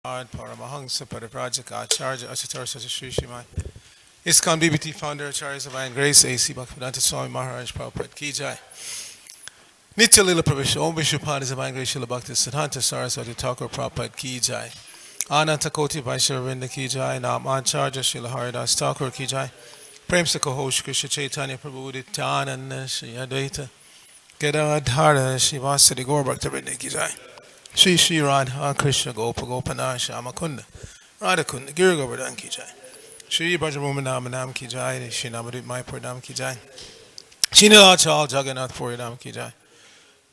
Paramahansa Pariprajaka Acharya Achatar Sacha Shimai ISKCON BBT Founder Acharya Divine Grace A.C. Bhaktivedanta Swami Maharaj Prabhupada Ki Jai Nitya Lila Pravisha Om Vishupad Divine Grace Shila Bhakti Siddhanta Saraswati Thakur Prabhupada Ki Jai Ananta Koti Vaishnavinda Ki Jai Nam Acharya Shila Haridas Thakur Ki Jai Prem Sakohosh Krishna Chaitanya Prabhu Nityananda Shri Advaita Gadadhara Shivasadi Gaur Bhaktivedanta Ki Jai Shri Shri Radha Krishna Gopa Gopana Shama Kunda Radha Kunda Giri Govardhan Ki Jai Shri Bhajamuman Nam Ki Jai Shri Namadip Maipur Nam Ki Jai Shri Nilachal Jagannath Puri Nam Ki Jai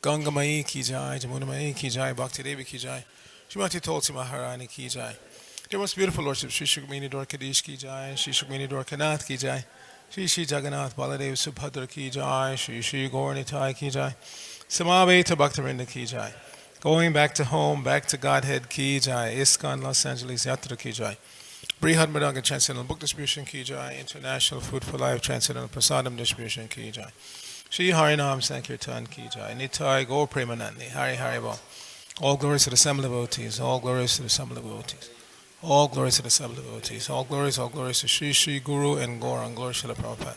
Ganga Mai Ki Jai Jamuna Mai Ki Jai Bhakti Devi Ki Jai Shrimati Tulsi Maharani Ki Jai Dear most beautiful Lordship Shri Shukmini Dwarkadish Ki Jai Shri Shukmini Dwarkanath Ki Jai Shri Shri Jagannath Baladev Subhadra Ki Jai Shri Shri Gauranitai Ki Jai Samaveta Bhaktivinoda Ki Jai Going back to home, back to Godhead Ki Jai ISKCON Los Angeles Yatra Ki Jai Brihad Madanga Transcendental Book Distribution Ki Jai International Food for Life Transcendental Prasadam Distribution Ki Jai Shri Harinam Sankirtan Ki Jai Nitai Gaur Premanandi Hari Haribo All glories to the Assembly devotees, all glories to the Assembly devotees, all glories to the Assembly devotees, all glories to Shri Shri Guru and Gaurang, glory Srila Prabhupada.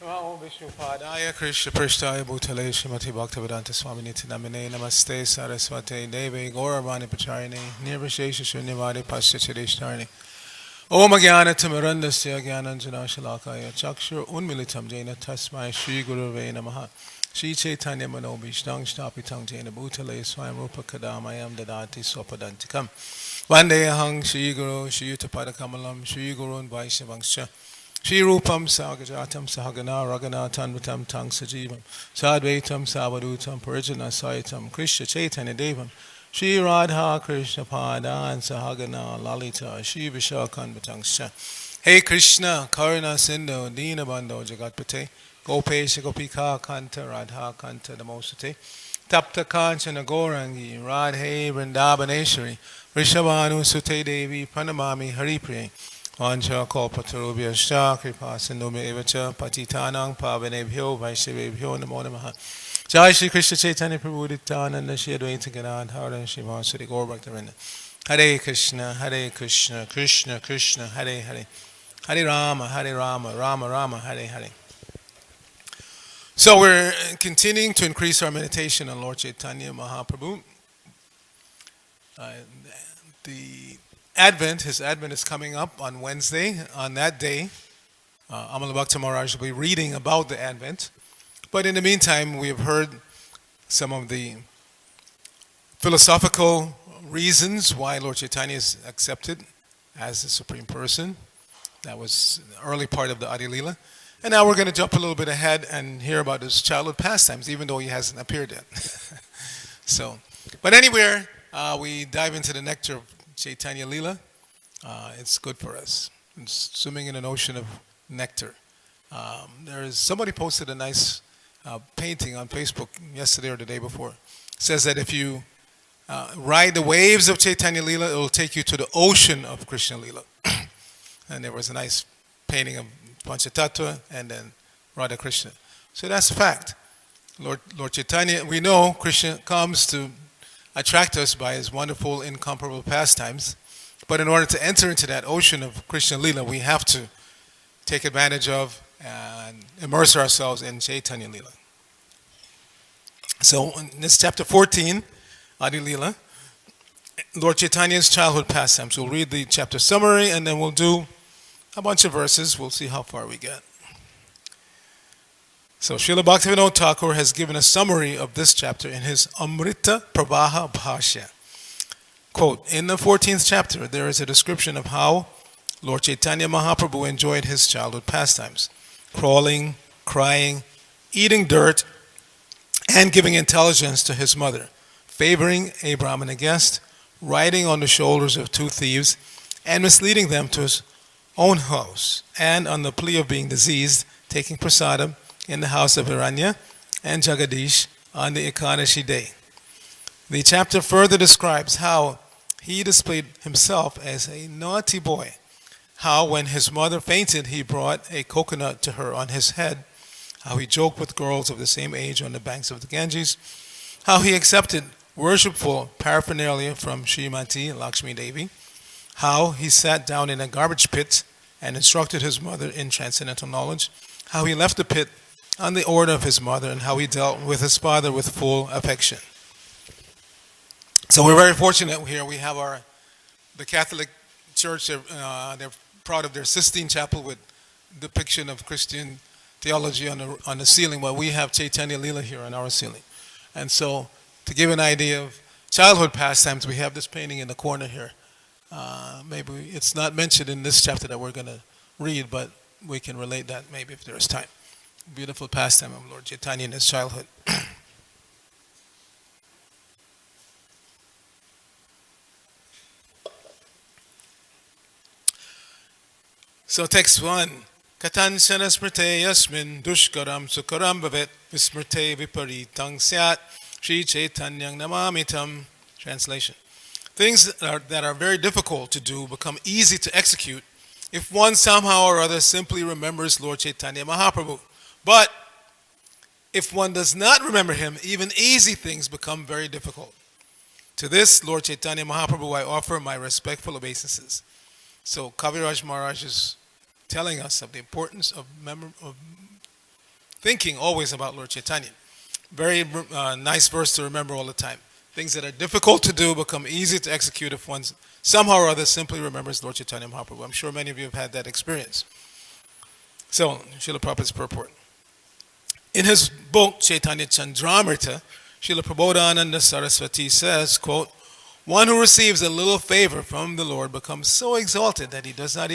Om Vishnupadaya Krishna Prishtaya Bhutale Srimati Bhaktivedanta Swami Nityanamine Namaste Saraswate Deve Gauravani Pacharini Nirvishesha Shunyavadi Paschachadishtarni Om Jnana Timirandasya Jnananjana Shalakaya Chakshur Unmilitam Jena Tasmai Shri Guruve Namaha Shri Chaitanya Manobhishdang Shnapitang Jena Bhutale Swayam Rupa Kadamayam Dadati Swapadantikam Vandehang Shri Guru Shri Yuttapada Kamalam Shri Gurun Vaishnavangscha Shri Rupam Sagajatam Sahagana Ragana Tanvatam Tang Sajivam Sadvaitam Savadutam Parijana Saitam Krishna Chaitanya Devam Shri Radha Krishna Padan Sahagana Lalita Shri Vishakan Vatangsha Hey Krishna Karuna Sindhu Dina Bandho Jagatpate Gopesh Gopika Kanta Radha Kanta Namosate Tapta Kanchana Gorangi Radhe Vrindavaneshwari Rishabhanu Sute Devi Pranamami Haripriya Vancha Kalpatarubhya Shah Kripa Sindhume Evacha Patitanang Pavanebhyo Vaishnavebhyo Namo Namaha Jai Shri Krishna Chaitanya Prabhu Nityananda Shri Advaita Gadadhara Shri Vasudeva Gaur Bhaktivinoda Hare Krishna Krishna Krishna Hare Hare Hare Rama Rama Rama Hare Hare. So we're continuing to increase our meditation on Lord Chaitanya Mahaprabhu. His Advent is coming up on Wednesday. On that day, Amala Bhakta Maharaj will be reading about the Advent. But in the meantime, we have heard some of the philosophical reasons why Lord Chaitanya is accepted as the Supreme Person. That was the early part of the Adi Lila. And now we're going to jump a little bit ahead and hear about his childhood pastimes, even though he hasn't appeared yet. But anywhere we dive into the nectar of Chaitanya Lila, it's good for us. It's swimming in an ocean of nectar. Somebody posted a nice painting on Facebook yesterday or the day before. It says that if you ride the waves of Chaitanya Lila, it will take you to the ocean of Krishna Lila. And there was a nice painting of Panchatattva and then Radha Krishna. So that's a fact. Lord Chaitanya, we know Krishna comes to attract us by his wonderful, incomparable pastimes. But in order to enter into that ocean of Krishna Lila, we have to take advantage of and immerse ourselves in Chaitanya Lila. So in this chapter 14, Adi Lila, Lord Chaitanya's childhood pastimes. We'll read the chapter summary and then we'll do a bunch of verses. We'll see how far we get. So Srila Bhaktivinoda Thakur has given a summary of this chapter in his Amrita Pravaha Bhashya. Quote, in the 14th chapter, there is a description of how Lord Chaitanya Mahaprabhu enjoyed his childhood pastimes. Crawling, crying, eating dirt, and giving intelligence to his mother. Favoring a Brahmana guest, riding on the shoulders of two thieves, and misleading them to his own house. And on the plea of being diseased, taking prasadam in the house of Hiranya and Jagadish on the Ekadashi day. The chapter further describes how he displayed himself as a naughty boy, how when his mother fainted, he brought a coconut to her on his head, how he joked with girls of the same age on the banks of the Ganges, how he accepted worshipful paraphernalia from Srimati Lakshmi Devi, how he sat down in a garbage pit and instructed his mother in transcendental knowledge, how he left the pit on the order of his mother, and how he dealt with his father with full affection. So we're very fortunate here. We have the Catholic Church. They're proud of their Sistine Chapel with depiction of Christian theology on the ceiling, but we have Chaitanya Lila here on our ceiling. And so, to give an idea of childhood pastimes, we have this painting in the corner here. Maybe it's not mentioned in this chapter that we're going to read, but we can relate that maybe if there's time. Beautiful pastime of Lord Chaitanya in his childhood. So text 1. Katanchana smrte yasmin dushkaram sukaram bhavet vismrte viparitang syat Sri Chaitanyang namamitam. Translation. Things that are very difficult to do become easy to execute if one somehow or other simply remembers Lord Chaitanya Mahaprabhu. But if one does not remember him, even easy things become very difficult. To this, Lord Chaitanya Mahaprabhu, I offer my respectful obeisances. So Kaviraj Maharaj is telling us of the importance of thinking always about Lord Chaitanya. Very nice verse to remember all the time. Things that are difficult to do become easy to execute if one somehow or other simply remembers Lord Chaitanya Mahaprabhu. I'm sure many of you have had that experience. So, Srila Prabhupada's purport. In his book, Chaitanya Chandramrita, Srila Prabodhananda Saraswati says, quote, one who receives a little favor from the Lord becomes so exalted that he does not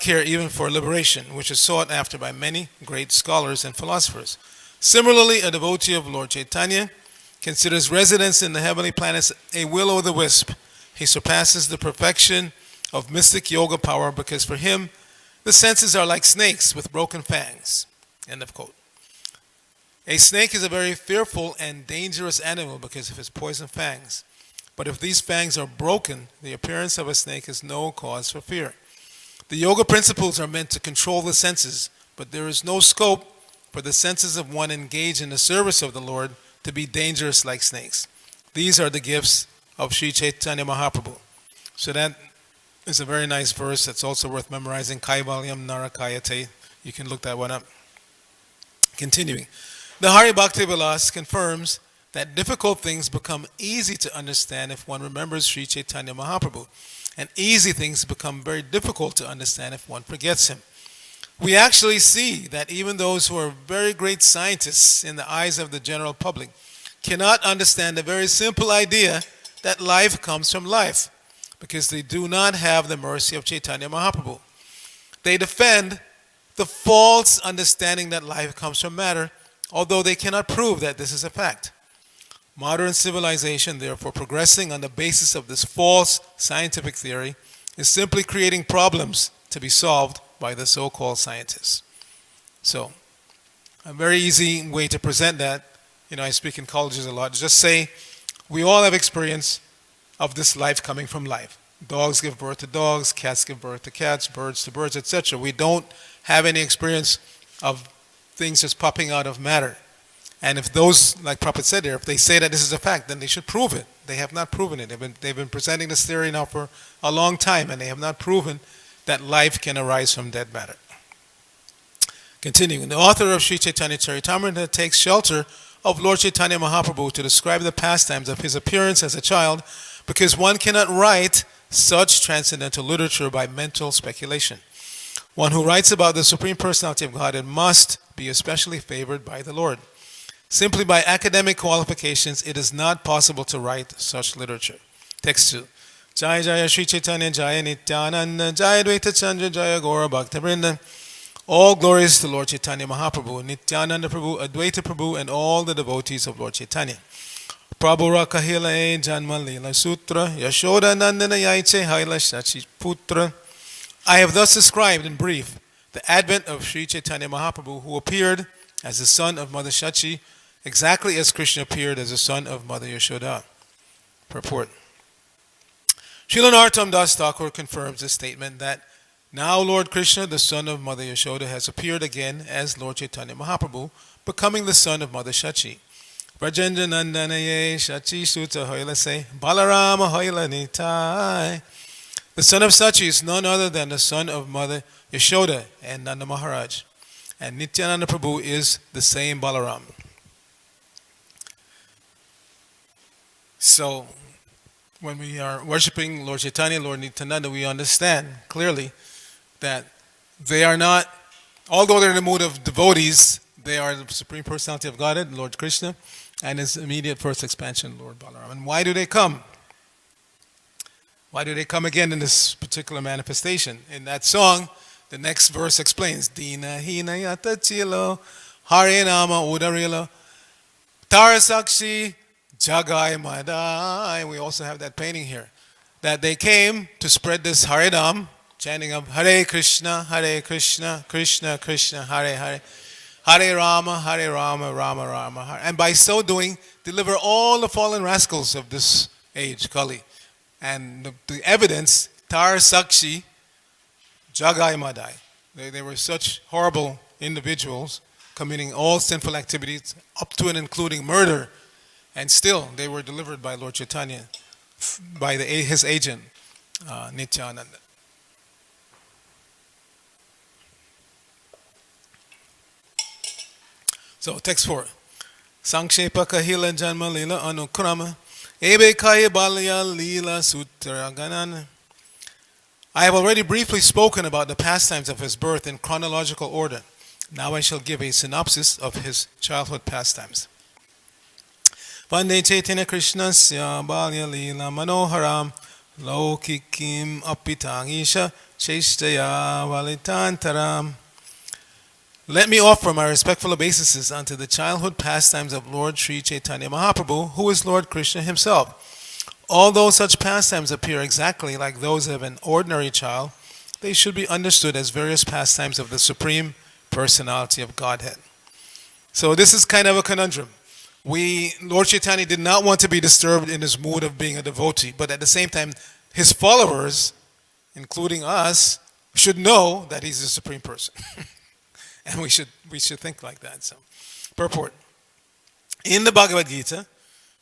care even for liberation, which is sought after by many great scholars and philosophers. Similarly, a devotee of Lord Chaitanya considers residence in the heavenly planets a will-o'-the-wisp. He surpasses the perfection of mystic yoga power because for him, the senses are like snakes with broken fangs. End of quote. A snake is a very fearful and dangerous animal because of its poison fangs. But if these fangs are broken, the appearance of a snake is no cause for fear. The yoga principles are meant to control the senses, but there is no scope for the senses of one engaged in the service of the Lord to be dangerous like snakes. These are the gifts of Sri Chaitanya Mahaprabhu. So that is a very nice verse that's also worth memorizing. Kaivalyam Narakayate. You can look that one up. Continuing. The Hari Bhakti Vilas confirms that difficult things become easy to understand if one remembers Sri Chaitanya Mahaprabhu. And easy things become very difficult to understand if one forgets him. We actually see that even those who are very great scientists in the eyes of the general public cannot understand the very simple idea that life comes from life because they do not have the mercy of Chaitanya Mahaprabhu. They defend the false understanding that life comes from matter, although they cannot prove that this is a fact. Modern civilization, therefore, progressing on the basis of this false scientific theory, is simply creating problems to be solved by the so-called scientists. So, a very easy way to present that, I speak in colleges a lot, just say, we all have experience of this life coming from life. Dogs give birth to dogs, cats give birth to cats, birds to birds, etc. We don't have any experience of things just popping out of matter. And if those, like Prabhupada said there, if they say that this is a fact, then they should prove it. They have not proven it. They've been presenting this theory now for a long time, and they have not proven that life can arise from dead matter. Continuing, the author of Sri Chaitanya Charitamrita takes shelter of Lord Chaitanya Mahaprabhu to describe the pastimes of his appearance as a child, because one cannot write such transcendental literature by mental speculation. One who writes about the Supreme Personality of Godhead must be especially favored by the Lord. Simply by academic qualifications, it is not possible to write such literature. Text 2. Jaya Jaya Sri Chaitanya Jaya Nityananda Jaya Dvaita Chandra Jaya Gaura Bhaktivinoda. All glories to Lord Chaitanya Mahaprabhu, Nityananda Prabhu, Advaita Prabhu, and all the devotees of Lord Chaitanya. Prabhu Rakahila Janma Lila Sutra Yashoda Nandana Yaiche Haila Shachi Putra. I have thus described in brief the advent of Sri Chaitanya Mahaprabhu, who appeared as the son of Mother Shachi, exactly as Krishna appeared as the son of Mother Yashoda. Purport. Srila Narottam Das Thakur confirms this statement that now Lord Krishna, the son of Mother Yashoda, has appeared again as Lord Chaitanya Mahaprabhu, becoming the son of Mother Shachi. Brajendra Nandanaye Shachi Suta Hoila say, Balarama Hoila Nitai. The son of Sachi is none other than the son of Mother Yashoda and Nanda Maharaj. And Nityananda Prabhu is the same Balaram. So, when we are worshipping Lord Chaitanya, Lord Nityananda, we understand clearly that they are not, although they're in the mood of devotees, they are the Supreme Personality of Godhead, Lord Krishna, and His immediate first expansion, Lord Balaram. And why do they come? Why do they come again in this particular manifestation? In that song, the next verse explains, Dina hina yata chilo, Hare nama udarilo, Tarasakshi jagai madai. We also have that painting here. That they came to spread this Harinam, chanting of Hare Krishna, Krishna Krishna, Hare Hare, Hare Rama, Rama Rama, Hare. And by so doing, deliver all the fallen rascals of this age, Kali. And the evidence, Tar Sakshi, Jagai Madai. They were such horrible individuals, committing all sinful activities, up to and including murder. And still, they were delivered by Lord Chaitanya, by his agent, Nityananda. So, text 4. Sankshepa Kahila Janma Lila Anukrama Ebe Kaya Balya Lila Sutra Ganan. I have already briefly spoken about the pastimes of his birth in chronological order. Now I shall give a synopsis of his childhood pastimes. Vande Chaitanya Krishnasya Balya Lila Manoharam Lokikim Apitangisha Cheshtaya Valitantaram. Let me offer my respectful obeisances unto the childhood pastimes of Lord Sri Chaitanya Mahaprabhu, who is Lord Krishna himself. Although such pastimes appear exactly like those of an ordinary child, they should be understood as various pastimes of the Supreme Personality of Godhead. So this is kind of a conundrum. Lord Chaitanya did not want to be disturbed in his mood of being a devotee, but at the same time, his followers, including us, should know that he's the Supreme Person. And we should think like that. So, purport. In the Bhagavad Gita,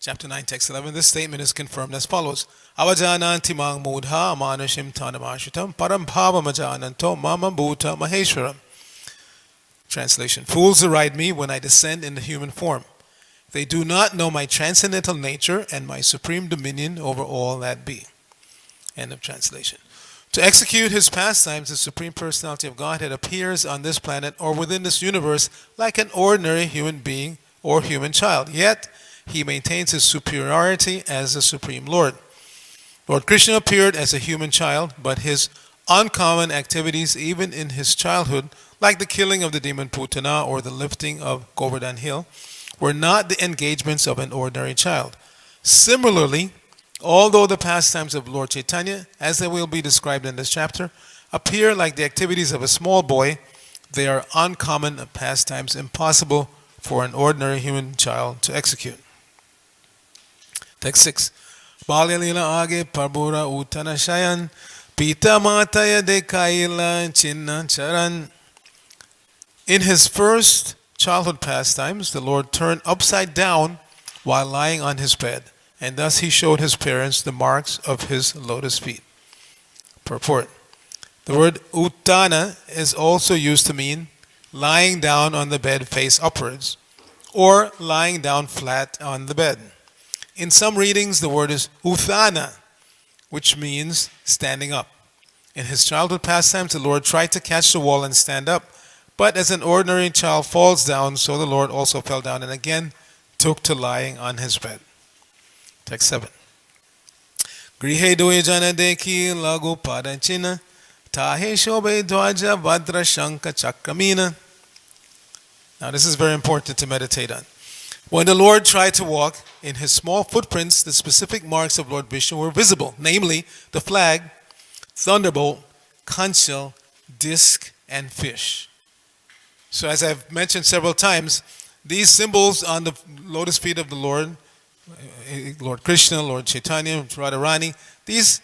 chapter 9, text 11, this statement is confirmed as follows. Avajananti mang mudha manashim tanamashitam param bhava majananto mama bhuta maheshwaram. Translation. Fools deride me when I descend in the human form. They do not know my transcendental nature and my supreme dominion over all that be. End of translation. To execute his pastimes, the Supreme Personality of Godhead appears on this planet or within this universe like an ordinary human being or human child. Yet, he maintains his superiority as the Supreme Lord. Lord Krishna appeared as a human child, but his uncommon activities, even in his childhood, like the killing of the demon Putana or the lifting of Govardhan Hill, were not the engagements of an ordinary child. Similarly, although the pastimes of Lord Chaitanya, as they will be described in this chapter, appear like the activities of a small boy, they are uncommon pastimes impossible for an ordinary human child to execute. Text 6. Balya lila age parbura utana shayan pita mataya dekaila chinna charan. In his first childhood pastimes, the Lord turned upside down while lying on his bed, and thus he showed his parents the marks of his lotus feet. Purport. The word uttana is also used to mean lying down on the bed face upwards, or lying down flat on the bed. In some readings, the word is uthana, which means standing up. In his childhood pastimes, the Lord tried to catch the wall and stand up, but as an ordinary child falls down, so the Lord also fell down and again took to lying on his bed. Text 7. Grihe doye jana deki lagu padanchina tahe shobe dwaja vadra shanka chakramina. Now this is very important to meditate on. When the Lord tried to walk, in his small footprints, the specific marks of Lord Vishnu were visible, namely the flag, thunderbolt, conch shell, disc, and fish. So as I've mentioned several times, these symbols on the lotus feet of the Lord Krishna, Lord Chaitanya, Radharani, these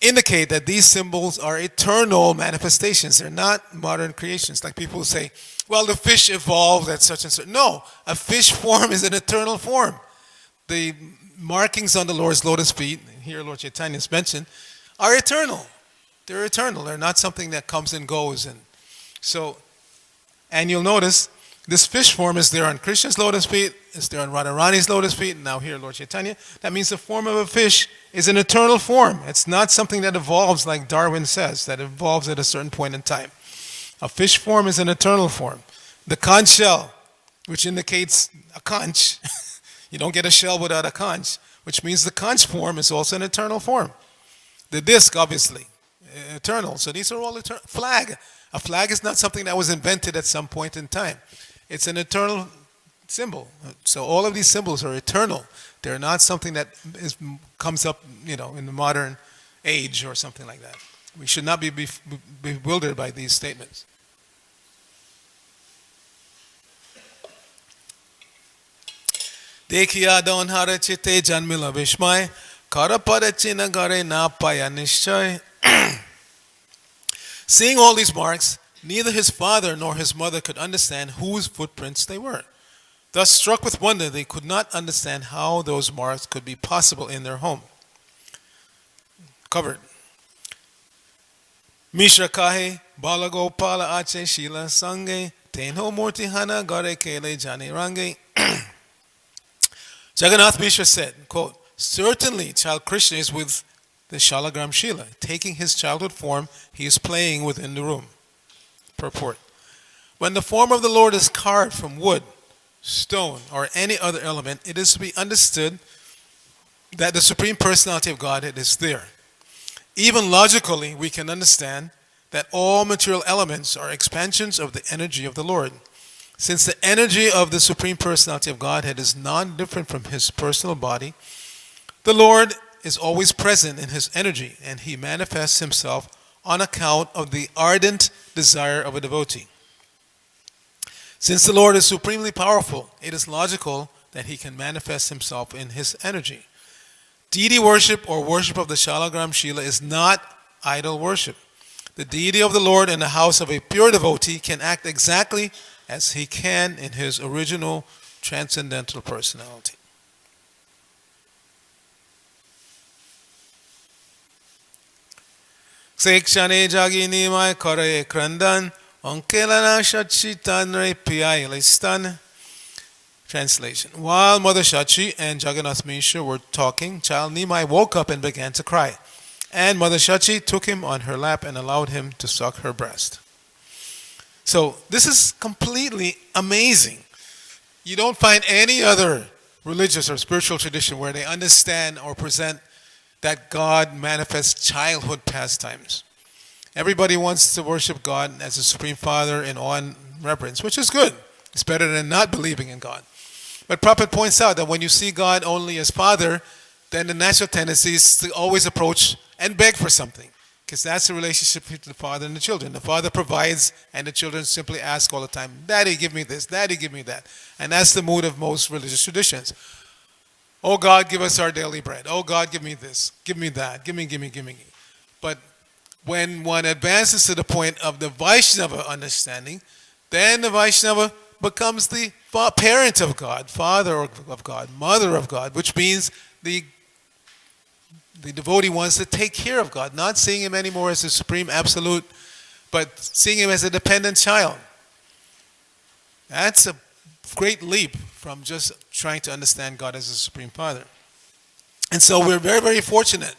indicate that these symbols are eternal manifestations. They're not modern creations. Like people say, well, the fish evolved at such and such. No, a fish form is an eternal form. The markings on the Lord's lotus feet, here Lord Chaitanya is mentioned, are eternal. They're eternal. They're not something that comes and goes. And you'll notice this fish form is there on Krishna's lotus feet, it's there on Radharani's lotus feet, and now here Lord Chaitanya. That means the form of a fish is an eternal form. It's not something that evolves like Darwin says, that evolves at a certain point in time. A fish form is an eternal form. The conch shell, which indicates a conch, you don't get a shell without a conch, which means the conch form is also an eternal form. The disc, obviously, eternal. So these are all eternal. Flag. A flag is not something that was invented at some point in time. It's an eternal symbol. So all of these symbols are eternal. They're not something that comes up, in the modern age or something like that. We should not be bewildered by these statements. Dekhiya don hara chite janmila vishmay karaparachina gare na paya nishchay. Seeing all these marks, neither his father nor his mother could understand whose footprints they were. Thus, struck with wonder, they could not understand how those marks could be possible in their home. Covered. Mishra kahe balagopala ache shila sange tenho murti hana gare kele jani range. Jagannath Mishra said, quote, certainly child Krishna is with the Shalagram Shila. Taking his childhood form, he is playing within the room. Purport. When the form of the Lord is carved from wood, stone, or any other element, it is to be understood that the Supreme Personality of Godhead is there. Even logically, we can understand that all material elements are expansions of the energy of the Lord. Since the energy of the Supreme Personality of Godhead is non-different from his personal body, the Lord is always present in his energy, and he manifests himself on account of the ardent desire of a devotee. Since the Lord is supremely powerful, it is logical that he can manifest himself in his energy. Deity worship or worship of the Shalagram Shila is not idol worship. The deity of the Lord in the house of a pure devotee can act exactly as he can in his original transcendental personality. Sekshane jagini mai kore krandan onkelana shachitanre piyai listan. Translation. While Mother Shachi and Jagannath Mishra were talking, child Nimai woke up and began to cry. And Mother Shachi took him on her lap and allowed him to suck her breast. So this is completely amazing. You don't find any other religious or spiritual tradition where they understand or present that God manifests childhood pastimes. Everybody wants to worship God as a Supreme Father in awe and reverence, which is good. It's better than not believing in God. But Prabhupada points out that when you see God only as Father, then the natural tendency is to always approach and beg for something, because that's the relationship between the father and the children. The father provides, and the children simply ask all the time, Daddy, give me this, Daddy, give me that. And that's the mood of most religious traditions. Oh God, give us our daily bread. Oh God, give me this, give me that, give me. But when one advances to the point of the Vaishnava understanding, then the Vaishnava becomes the parent of God, father of God, mother of God, which means the devotee wants to take care of God, not seeing him anymore as a supreme absolute, but seeing him as a dependent child. That's a great leap from just trying to understand God as a Supreme Father. And so we're very, very fortunate,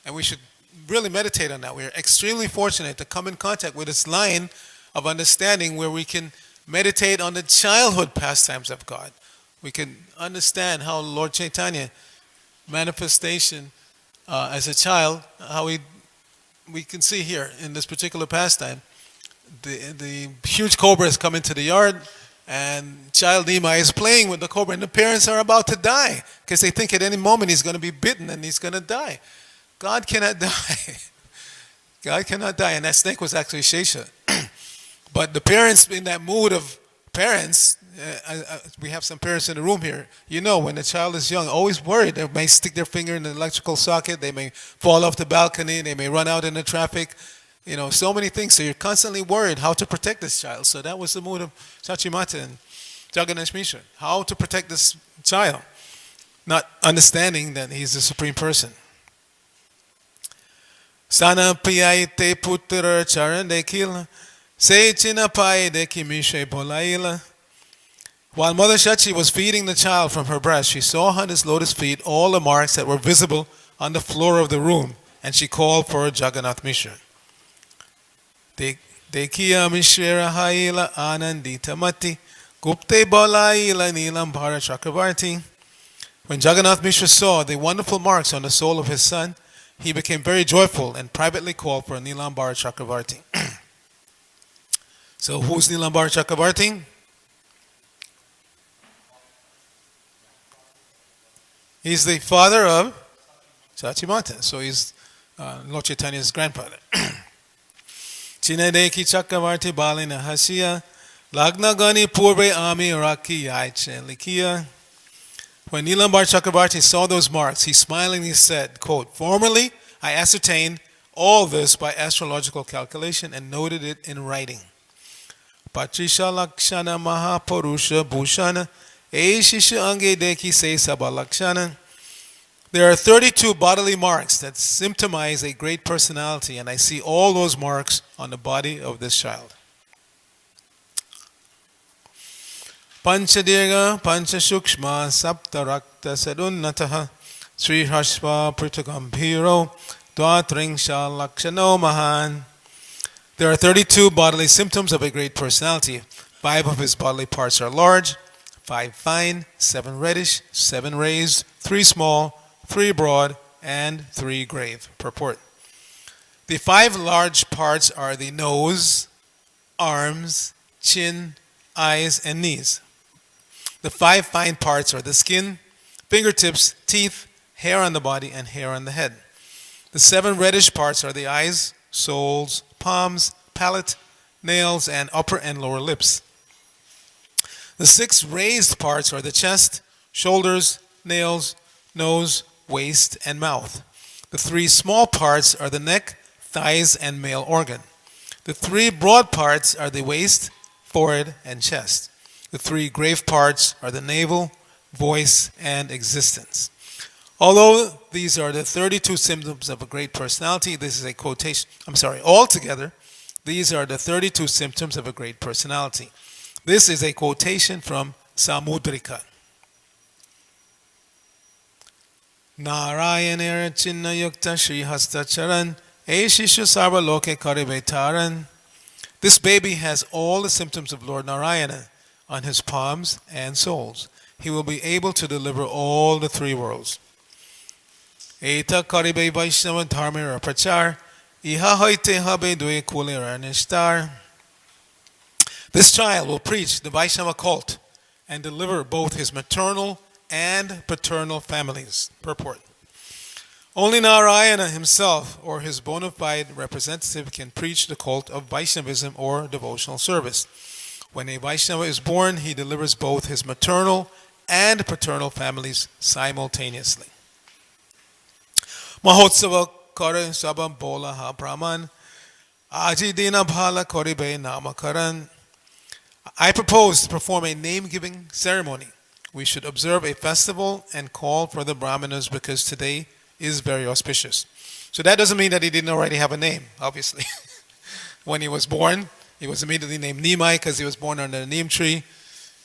and we should really meditate on that. We're extremely fortunate to come in contact with this line of understanding where we can meditate on the childhood pastimes of God. We can understand how Lord Chaitanya manifestation as a child, how we can see here in this particular pastime, the huge cobra has come into the yard, and child Nimai is playing with the cobra, and the parents are about to die because they think at any moment he's going to be bitten and he's going to die. God cannot die. God cannot die, and that snake was actually Shesha. But the parents, in that mood of parents, we have some parents in the room here. You know, when a child is young, always worried. They may stick their finger in the electrical socket. They may fall off the balcony. They may run out in the traffic. You know, so many things. So you're constantly worried how to protect this child. So that was the mood of Chachimata and Jagannath Mishra. How to protect this child, not understanding that he's the supreme person. Sana piyaite putra charan dekila, se chinapai dekimishe bolaila. While Mother Shachi was feeding the child from her breast, she saw on his lotus feet all the marks that were visible on the floor of the room, and she called for Jagannath Mishra. Dekiya Mishra haila anandita mati, gupte bolaila nilam bhara chakravarti. When Jagannath Mishra saw the wonderful marks on the soul of his son, he became very joyful and privately called for Nilambara Chakravarti. So who's Nilambara Chakravarti? He's the father of Chachimata. So he's Lord Chaitanya's grandfather. Chinadeki Chakravarti Balina Hasiya Lagna Gani Purve Ami Raki Yaiche Likia. When Nilambar Chakravarti saw those marks, he smilingly said, quote, "Formerly, I ascertained all this by astrological calculation and noted it in writing. Patrisha Lakshana Mahapurusha Bhushana Eshisha Ange Deki Se Sabalakshana. There are 32 bodily marks that symptomize a great personality, and I see all those marks on the body of this child. Panchadirga, Panchashukshma, Saptarakta Sadunnataha, Sri Hashva Pritagambhiro, Dvatringsha Lakshano Mahan. There are 32 bodily symptoms of a great personality. 5 of his bodily parts are large, 5 fine, 7 reddish, 7 raised, 3 small, 3 broad, and 3 grave. Purport. The 5 large parts are the nose, arms, chin, eyes, and knees. The 5 fine parts are the skin, fingertips, teeth, hair on the body, and hair on the head. The 7 reddish parts are the eyes, soles, palms, palate, nails, and upper and lower lips. The 6 raised parts are the chest, shoulders, nails, nose, waist, and mouth. The 3 small parts are the neck, thighs, and male organ. The 3 broad parts are the waist, forehead, and chest. The 3 grave parts are the navel, voice, and existence. Although these are the 32 symptoms of a great personality, this is a quotation. Altogether, these are the 32 symptoms of a great personality. This is a quotation from Samudrika. Narayanera Chinna Yukta Shri Hasta Charan Eshishu Sarva Loke Karibetaran. This baby has all the symptoms of Lord Narayana on his palms and soles. He will be able to deliver all the 3 worlds. Eta Karibe Vaishnava Dharmira Prachar Iha Hoite Habe Due Kulira Nishtar. This child will preach the Vaishnava cult and deliver both his maternal and paternal families. Purport. Only Narayana himself or his bona fide representative can preach the cult of Vaishnavism or devotional service. When a Vaishnava is born, he delivers both his maternal and paternal families simultaneously. Mahotsava kare sabam bola ha brahman aji dina bhala koribe namakaran. I propose to perform a name-giving ceremony. We should observe a festival and call for the brahmanas because today is very auspicious. So that doesn't mean that he didn't already have a name, obviously. When he was born, he was immediately named Nimai because he was born under the neem tree,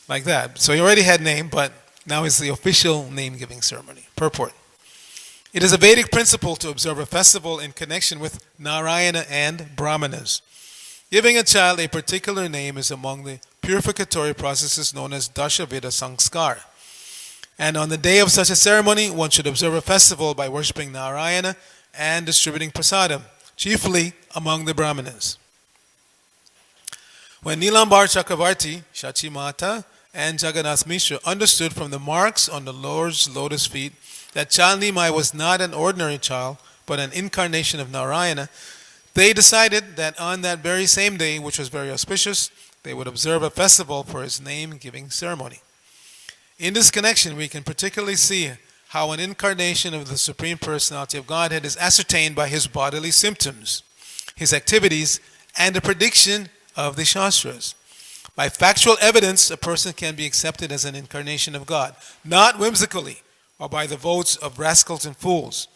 like that. So he already had a name, but now it's the official name-giving ceremony. Purport. It is a Vedic principle to observe a festival in connection with Narayana and Brahmanas. Giving a child a particular name is among the purificatory processes known as Dashaveda Sanskar. And on the day of such a ceremony, one should observe a festival by worshipping Narayana and distributing prasadam, chiefly among the Brahmanas. When Nilambar Chakravarti, Shachimata, and Jagannath Mishra understood from the marks on the Lord's lotus feet that child Nimai was not an ordinary child, but an incarnation of Narayana, they decided that on that very same day, which was very auspicious, they would observe a festival for his name-giving ceremony. In this connection, we can particularly see how an incarnation of the Supreme Personality of Godhead is ascertained by his bodily symptoms, his activities, and the prediction of the Shastras. By factual evidence, a person can be accepted as an incarnation of God, not whimsically or by the votes of rascals and fools.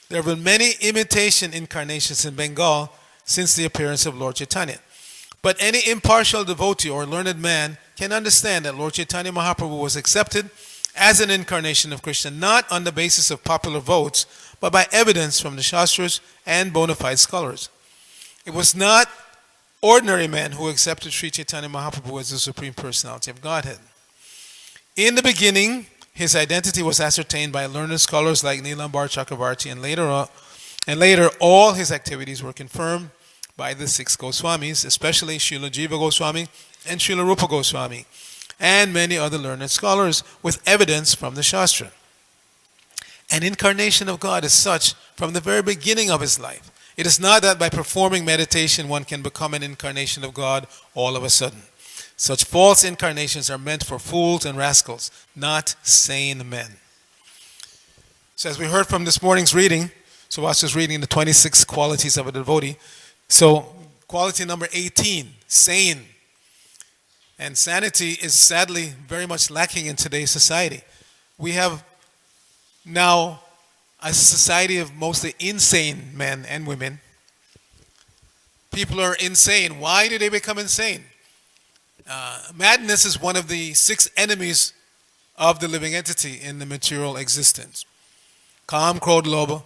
There have been many imitation incarnations in Bengal since the appearance of Lord Chaitanya. But any impartial devotee or learned man can understand that Lord Chaitanya Mahaprabhu was accepted as an incarnation of Krishna, not on the basis of popular votes, but by evidence from the Shastras and bona fide scholars. It was not ordinary men who accepted Sri Chaitanya Mahaprabhu as the Supreme Personality of Godhead. In the beginning, his identity was ascertained by learned scholars like Nilambar Chakravarti, and later all his activities were confirmed by the 6 Goswamis, especially Srila Jiva Goswami and Srila Rupa Goswami, and many other learned scholars with evidence from the Shastra. An incarnation of God is such from the very beginning of his life. It is not that by performing meditation one can become an incarnation of God all of a sudden. Such false incarnations are meant for fools and rascals, not sane men. So as we heard from this morning's reading, so I was just reading the 26 qualities of a devotee. So quality number 18, sane. And sanity is sadly very much lacking in today's society. We have now a society of mostly insane men and women. People are insane. Why do they become insane? Madness is one of the 6 enemies of the living entity in the material existence. Kam, Krodh, Lobha,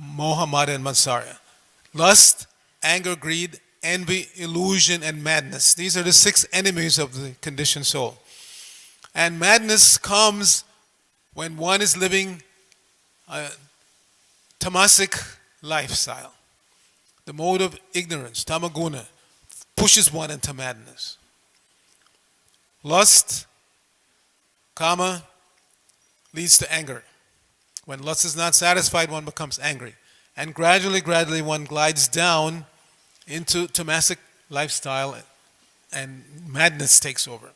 Moha, Mada, and Matsarya. Lust, anger, greed, envy, illusion, and madness. These are the 6 enemies of the conditioned soul. And madness comes when one is living a tamasic lifestyle. The mode of ignorance, tamaguna, pushes one into madness. Lust, kama, leads to anger. When lust is not satisfied, one becomes angry. And gradually one glides down into tamasic lifestyle and madness takes over.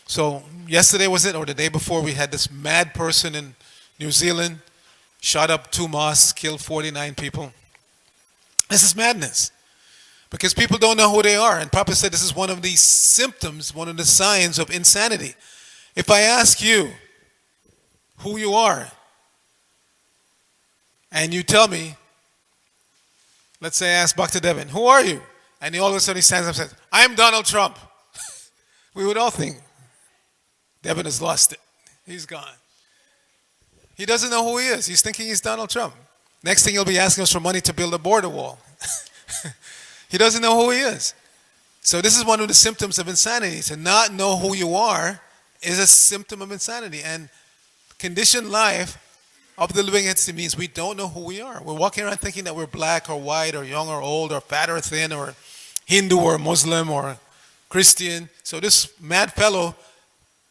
So yesterday was it, or the day before, we had this mad person in New Zealand, shot up 2 mosques, killed 49 people. This is madness. Because people don't know who they are. And Prabhupada said this is one of the symptoms, one of the signs of insanity. If I ask you who you are, and you tell me, let's say I ask Bhakta Devin, who are you? And he all of a sudden he stands up and says, I'm Donald Trump. We would all think, Devin has lost it. He's gone. He doesn't know who he is. He's thinking he's Donald Trump. Next thing he'll be asking us for money to build a border wall. He doesn't know who he is. So this is one of the symptoms of insanity. To not know who you are is a symptom of insanity. And conditioned life of the living entity means we don't know who we are. We're walking around thinking that we're black or white or young or old or fat or thin or Hindu or Muslim or Christian. So this mad fellow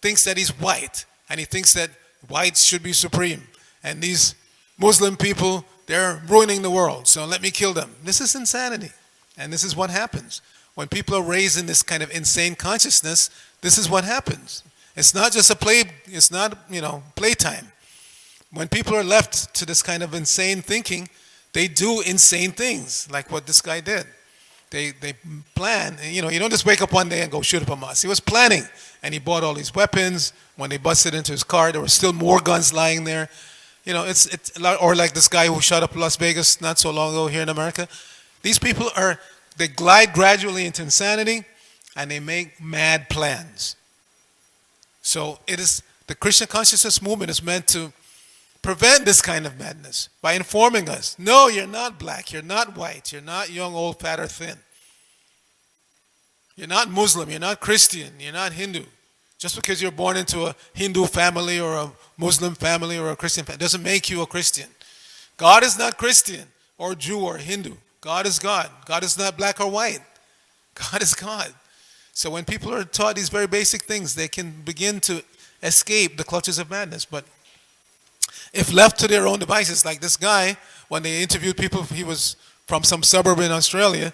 thinks that he's white, and he thinks that whites should be supreme. And these Muslim people, they're ruining the world, so let me kill them. This is insanity. And this is what happens. When people are raised in this kind of insane consciousness, this is what happens. It's not just it's not, playtime. When people are left to this kind of insane thinking, they do insane things, like what this guy did. They plan, you don't just wake up one day and go shoot up a mosque. He was planning, and he bought all these weapons. When they busted into his car, there were still more guns lying there. It's or like this guy who shot up Las Vegas not so long ago here in America. These people they glide gradually into insanity, and they make mad plans. So the Krishna consciousness movement is meant to prevent this kind of madness by informing us, no, you're not black, you're not white, you're not young, old, fat, or thin. You're not Muslim, you're not Christian, you're not Hindu. Just because you're born into a Hindu family or a Muslim family or a Christian family doesn't make you a Christian. God is not Christian or Jew or Hindu. God is God. God is not black or white. God is God. So when people are taught these very basic things, they can begin to escape the clutches of madness. But if left to their own devices, like this guy, when they interviewed people, he was from some suburb in Australia.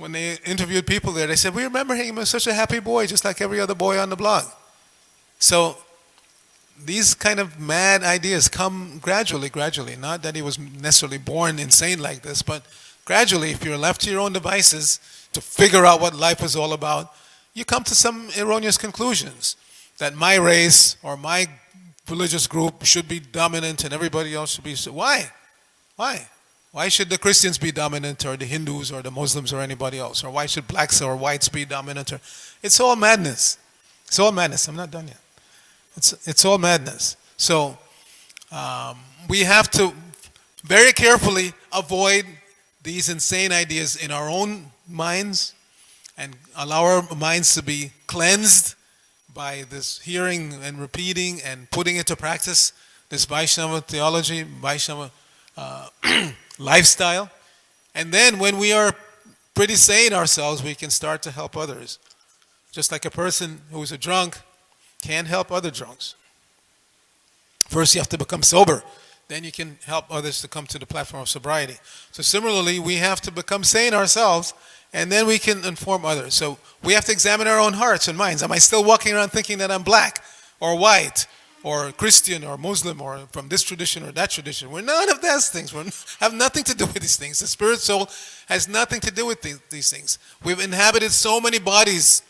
when they interviewed people there, they said, we remember him as such a happy boy, just like every other boy on the block. So these kind of mad ideas come gradually. Not that he was necessarily born insane like this, but gradually, if you're left to your own devices to figure out what life is all about, you come to some erroneous conclusions that my race or my religious group should be dominant and everybody else should be. Why? Why? Why should the Christians be dominant or the Hindus or the Muslims or anybody else? Or why should blacks or whites be dominant? It's all madness. It's all madness. I'm not done yet. It's all madness. So we have to very carefully avoid these insane ideas in our own minds and allow our minds to be cleansed by this hearing and repeating and putting into practice this Vaishnava theology, Vaishnava lifestyle. And then when we are pretty sane ourselves, we can start to help others. Just like a person who's a drunk can't help other drunks. First you have to become sober. Then you can help others to come to the platform of sobriety. So similarly, we have to become sane ourselves, and then we can inform others. So we have to examine our own hearts and minds. Am I still walking around thinking that I'm black or white or Christian or Muslim or from this tradition or that tradition? We're none of those things. We have nothing to do with these things. The spirit soul has nothing to do with these things. We've inhabited so many bodies,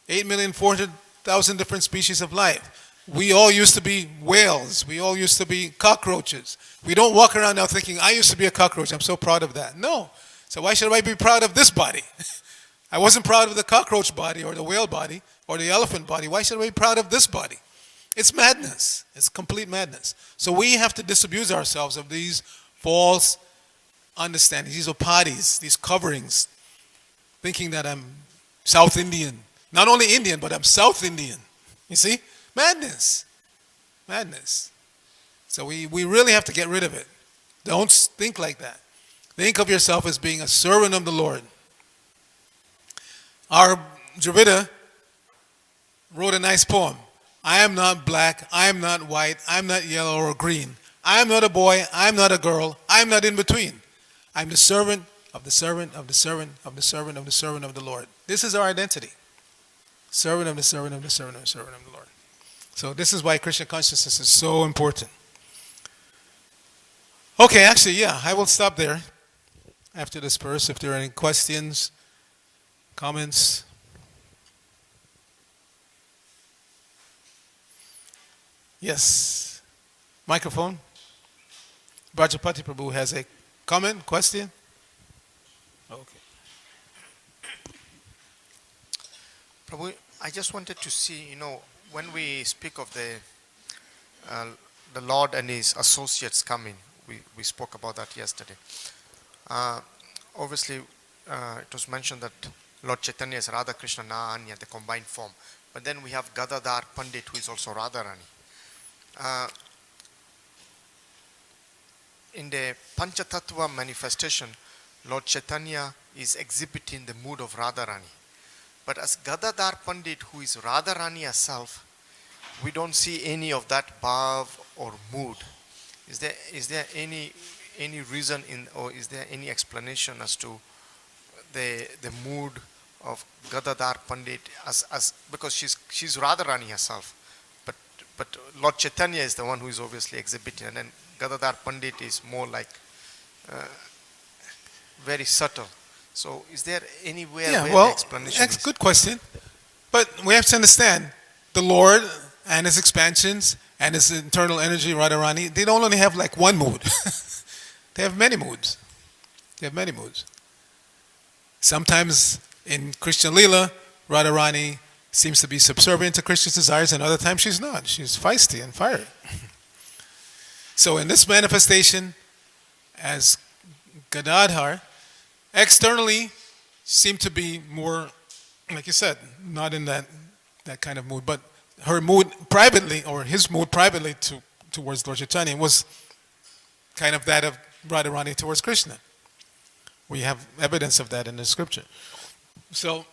8,400,000 different species of life. We all used to be whales. We all used to be cockroaches. We don't walk around now thinking, I used to be a cockroach. I'm so proud of that. No. So why should I be proud of this body? I wasn't proud of the cockroach body or the whale body or the elephant body. Why should I be proud of this body? It's madness. It's complete madness. So we have to disabuse ourselves of these false understandings, these upadhis, these coverings, thinking that I'm South Indian. Not only Indian, but I'm South Indian. You see? Madness. Madness. So we really have to get rid of it. Don't think like that. Think of yourself as being a servant of the Lord. Our Dravida wrote a nice poem. I am not black, I am not white, I am not yellow or green. I am not a boy, I am not a girl, I am not in between. I am the servant of the servant of the servant of the servant of the servant of the Lord. This is our identity. Servant of the servant of the servant of the servant of the Lord. So this is why Krishna consciousness is so important. Okay, actually, yeah, I will stop there after this verse. If there are any questions, comments. Yes. Microphone. Brajapati Prabhu has a comment, question. Okay. Prabhu, I just wanted to see, when we speak of the Lord and His associates coming, we spoke about that yesterday. Obviously, it was mentioned that Lord Chaitanya is Radha Krishna Na Anya, the combined form. But then we have Gadadhar Pandit, who is also Radharani. In the Panchatattva manifestation, Lord Chaitanya is exhibiting the mood of Radharani. But as Gadadhar Pandit, who is Radharani herself, we don't see any of that bhav or mood. Is there any reason or is there any explanation as to the mood of Gadadhar Pandit as because she's Radharani herself, but Lord Chaitanya is the one who is obviously exhibiting, and then Gadadhar Pandit is more like very subtle. So is there anywhere where the explanation that's a good question. But we have to understand the Lord and His expansions and His internal energy, Radharani, they don't only have like one mood. They have many moods. Sometimes in Krishna Lila, Radharani seems to be subservient to Krishna's desires, and other times she's not. She's feisty and fiery. So in this manifestation, as Gadadhar, externally seemed to be more, like you said, not in that kind of mood, but her mood privately, or his mood privately towards Lord Chaitanya was kind of that of Radharani towards Krishna. We have evidence of that in the scripture. So,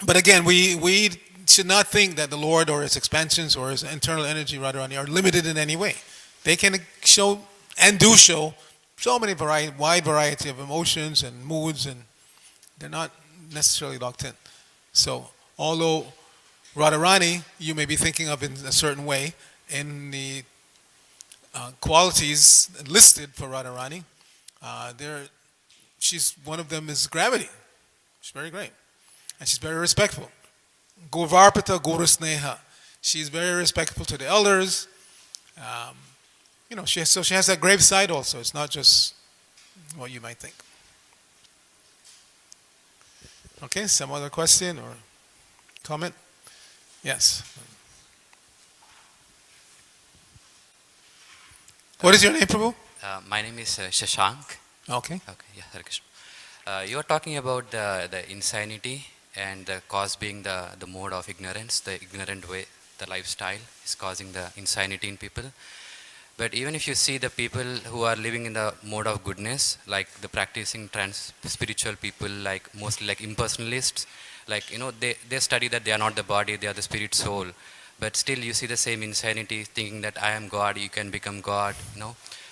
but again, we should not think that the Lord or His expansions or His internal energy, Radharani, are limited in any way. They can show and do show so many wide variety of emotions and moods and They're not necessarily locked in. So, although Radharani, you may be thinking of in a certain way, in the qualities listed for Radharani, she's one of them is gravity. She's very great, and she's very respectful. Govarpita Guru Sneha. She's very respectful to the elders. Um, she has that grave side also. It's not just what you might think. Okay, some other question or comment? Yes. What is your name, Prabhu? My name is Shashank. Okay. Okay, yeah, Hare Krishna. You are talking about the insanity and the cause being the mode of ignorance, the ignorant way, the lifestyle is causing the insanity in people. But even if you see the people who are living in the mode of goodness, like the practicing spiritual people, like mostly like impersonalists, like they study that they are not the body, they are the spirit soul. But still you see the same insanity, thinking that I am God, you can become God,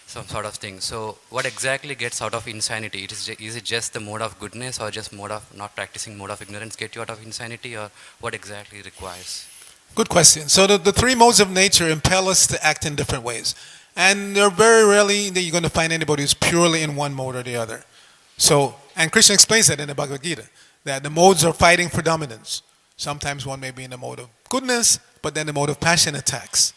some sort of thing. So what exactly gets out of insanity? Is it just the mode of goodness, or just mode of not practicing mode of ignorance get you out of insanity, or what exactly requires? Good question. So the three modes of nature impel us to act in different ways. And they're very rarely that you're going to find anybody who's purely in one mode or the other. So, and Krishna explains that in the Bhagavad Gita, that the modes are fighting for dominance. Sometimes one may be in the mode of goodness, but then the mode of passion attacks.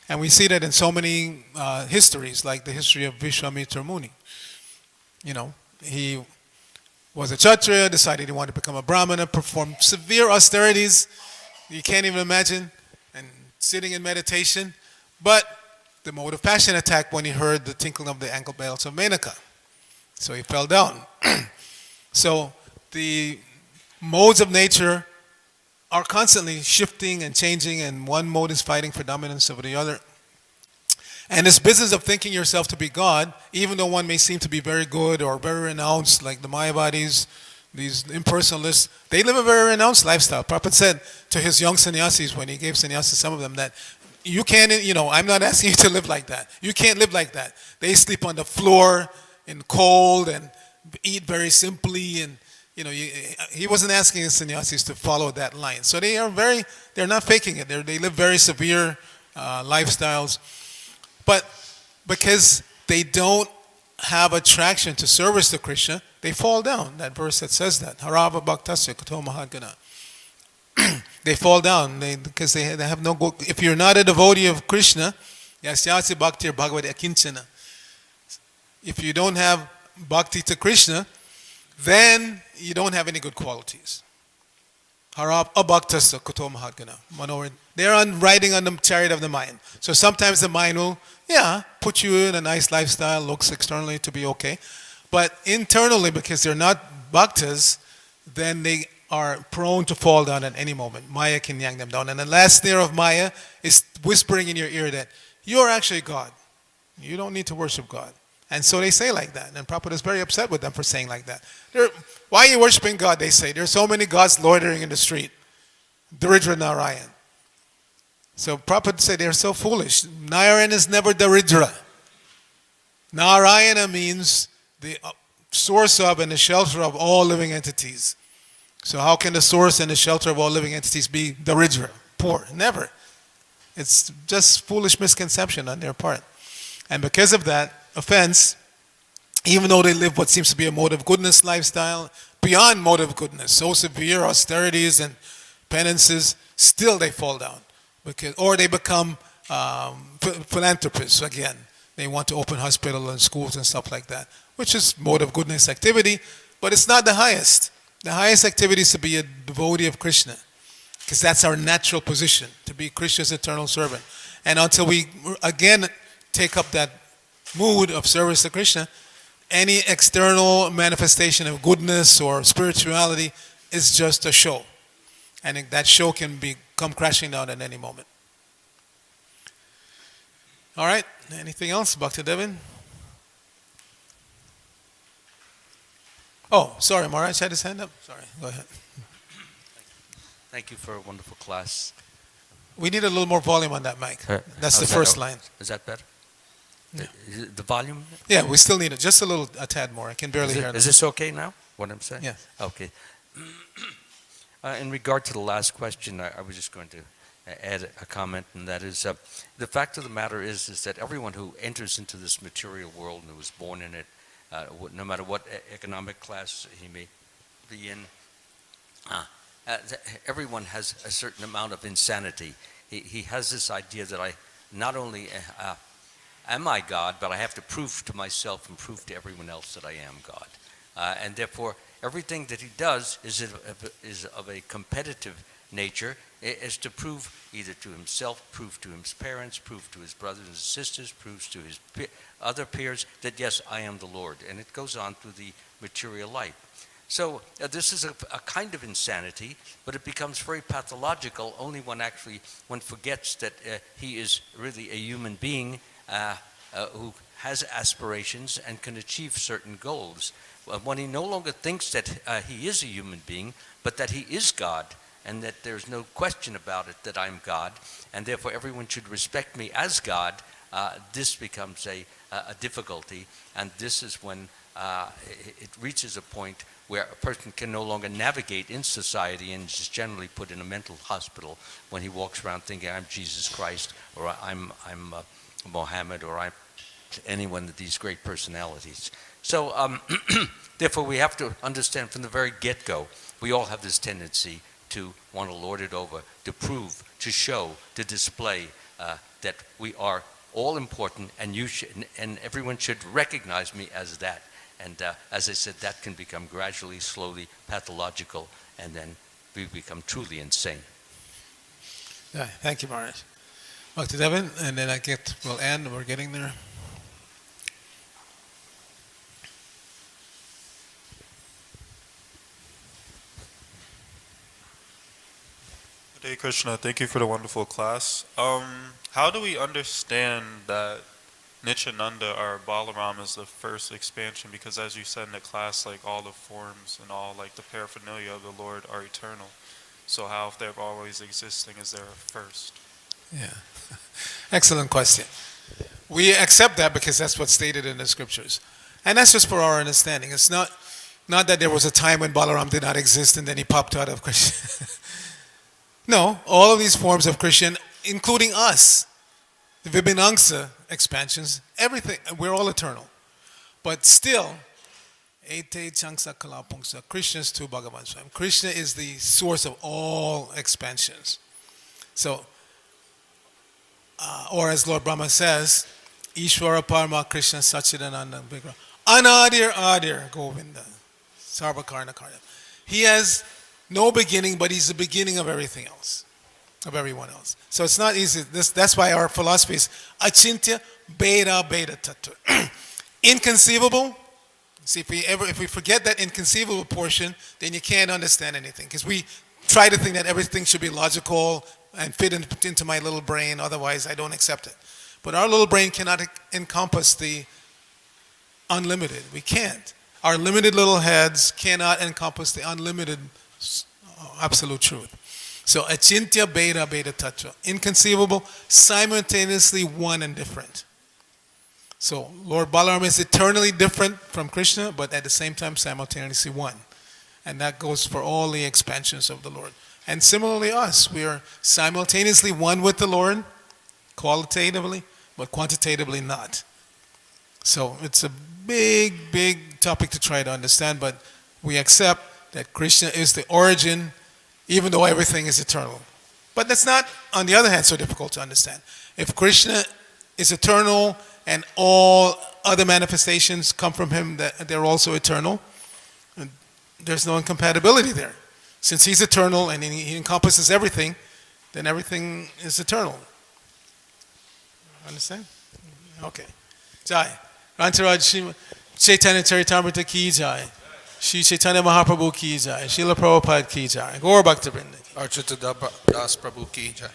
And we see that in so many histories, like the history of Vishwamitra Muni. He was a Kshatriya, decided he wanted to become a Brahmana, performed severe austerities, you can't even imagine, and sitting in meditation. But the mode of passion attacked when he heard the tinkling of the ankle bells of Menaka. So he fell down. So the modes of nature are constantly shifting and changing, and one mode is fighting for dominance over the other. And this business of thinking yourself to be God, even though one may seem to be very good or very renounced, like the Mayavadis, these impersonalists, they live a very renounced lifestyle. Prabhupada said to his young sannyasis, when he gave sannyas some of them, that you can't, I'm not asking you to live like that. You can't live like that. They sleep on the floor in cold and eat very simply, and he wasn't asking his sannyasis to follow that line. So they're not faking it. They live very severe lifestyles, but because they don't have attraction to service to Krishna, they fall down. That verse that says that, Harava Bhaktasya Kato Mahagana. They fall down because they have no goal. If you're not a devotee of Krishna, yasyasi bhaktir bhagavati akinchana. If you don't have bhakti to Krishna, then you don't have any good qualities. Harab abhaktasa kuto mahadgana. They're riding on the chariot of the mind. So sometimes the mind will, put you in a nice lifestyle, looks externally to be okay. But internally, because they're not bhaktas, then they are prone to fall down at any moment. Maya can yank them down. And the last snare of Maya is whispering in your ear that you're actually God. You don't need to worship God. And so they say like that. And Prabhupada is very upset with them for saying like that. Why are you worshiping God? They say. There's so many gods loitering in the street. Daridra Narayan. So Prabhupada said they're so foolish. Narayan is never Daridra. Narayana means the source of and the shelter of all living entities. So how can the source and the shelter of all living entities be Daridra, poor? Never. It's just foolish misconception on their part. And because of that offense, even though they live what seems to be a mode of goodness lifestyle, beyond mode of goodness, so severe austerities and penances, still they fall down. Or they become philanthropists again. They want to open hospitals and schools and stuff like that, which is mode of goodness activity, but it's not the highest. The highest activity is to be a devotee of Krishna, because that's our natural position, to be Krishna's eternal servant. And until we again take up that mood of service to Krishna, any external manifestation of goodness or spirituality is just a show. And that show can come crashing down at any moment. All right, anything else? Bhakti Devin? Oh, sorry, Maharaj had his hand up. Sorry, go ahead. Thank you for a wonderful class. We need a little more volume on that mic. That's the first line. Is that better? Yeah. Is it the volume? Yeah, we still need it. Just a tad more. I can barely hear it. Is this okay now? what I'm saying? Yes. Okay. In regard to the last question, I was just going to add a comment, and that is, the fact of the matter is that everyone who enters into this material world and who was born in it, no matter what economic class he may be in, everyone has a certain amount of insanity. He has this idea that I not only am I God, but I have to prove to myself and prove to everyone else that I am God. And therefore, everything that he does is of a competitive nature, is to prove either to himself, prove to his parents, prove to his brothers and sisters, proves to his other peers that, yes, I am the Lord. And it goes on through the material life. So this is a kind of insanity, but it becomes very pathological only when actually one forgets that he is really a human being who has aspirations and can achieve certain goals. When he no longer thinks that he is a human being, but that he is God, and that there's no question about it that I'm God, and therefore everyone should respect me as God, this becomes a difficulty, and this is when it reaches a point where a person can no longer navigate in society and is generally put in a mental hospital when he walks around thinking I'm Jesus Christ, or I'm Mohammed, or I'm any one of these great personalities. So therefore we have to understand from the very get-go, we all have this tendency to want to lord it over, to prove, to show, to display that we are all important, and and everyone should recognize me as that. And as I said, that can become gradually, slowly pathological, and then we become truly insane. Yeah, thank you, Maharaj. Dr. Devin, and then we'll end. We're getting there. Hare Krishna, thank you for the wonderful class. How do we understand that Nityananda or Balaram is the first expansion? Because as you said in the class, like all the forms and all like the paraphernalia of the Lord are eternal. So how, if they're always existing, is there a first? Yeah. Excellent question. We accept that because that's what's stated in the scriptures. And that's just for our understanding. It's not that there was a time when Balaram did not exist and then he popped out of Krishna. No, all of these forms of Krishna, including us, the Vibhinangsa expansions, everything, we're all eternal. But still, Ete Changsa Kalapungsa, Krishna is to Bhagavan Swam. Krishna is the source of all expansions. So, or as Lord Brahma says, Ishvara Parma Krishna Sachidananda Vigra. Anadir Adir Govinda. Sarvakarna Karna. He has no beginning, but he's the beginning of everything else, of everyone else. So it's not easy. That's why our philosophy is Achintya Beta Beta Tattva. Inconceivable. See, if we forget that inconceivable portion, then you can't understand anything. Because we try to think that everything should be logical and fit into my little brain, otherwise I don't accept it. But our little brain cannot encompass the unlimited. We can't. Our limited little heads cannot encompass the unlimited absolute truth. So achintya beta beta tattva, inconceivable, simultaneously one and different. So Lord Balaram is eternally different from Krishna, but at the same time simultaneously one. And that goes for all the expansions of the Lord. And similarly us, we are simultaneously one with the Lord, qualitatively, but quantitatively not. So it's a big, big topic to try to understand, but we accept that Krishna is the origin, even though everything is eternal. But that's not, on the other hand, so difficult to understand. If Krishna is eternal and all other manifestations come from him, that they're also eternal, there's no incompatibility there. Since he's eternal and he encompasses everything, then everything is eternal. Understand? Okay. Jai. Rantaraj Chaitanya Charitamrita ki jai. Shri Chaitanya Mahaprabhu ki jai. Srila Prabhupada ki jai. Gaur Bhaktivinoda ki. Arcita Das Prabhu ki jai.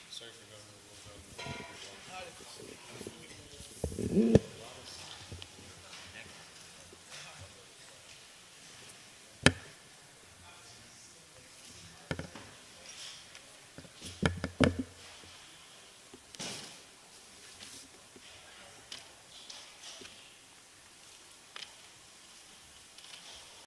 Sorry for going.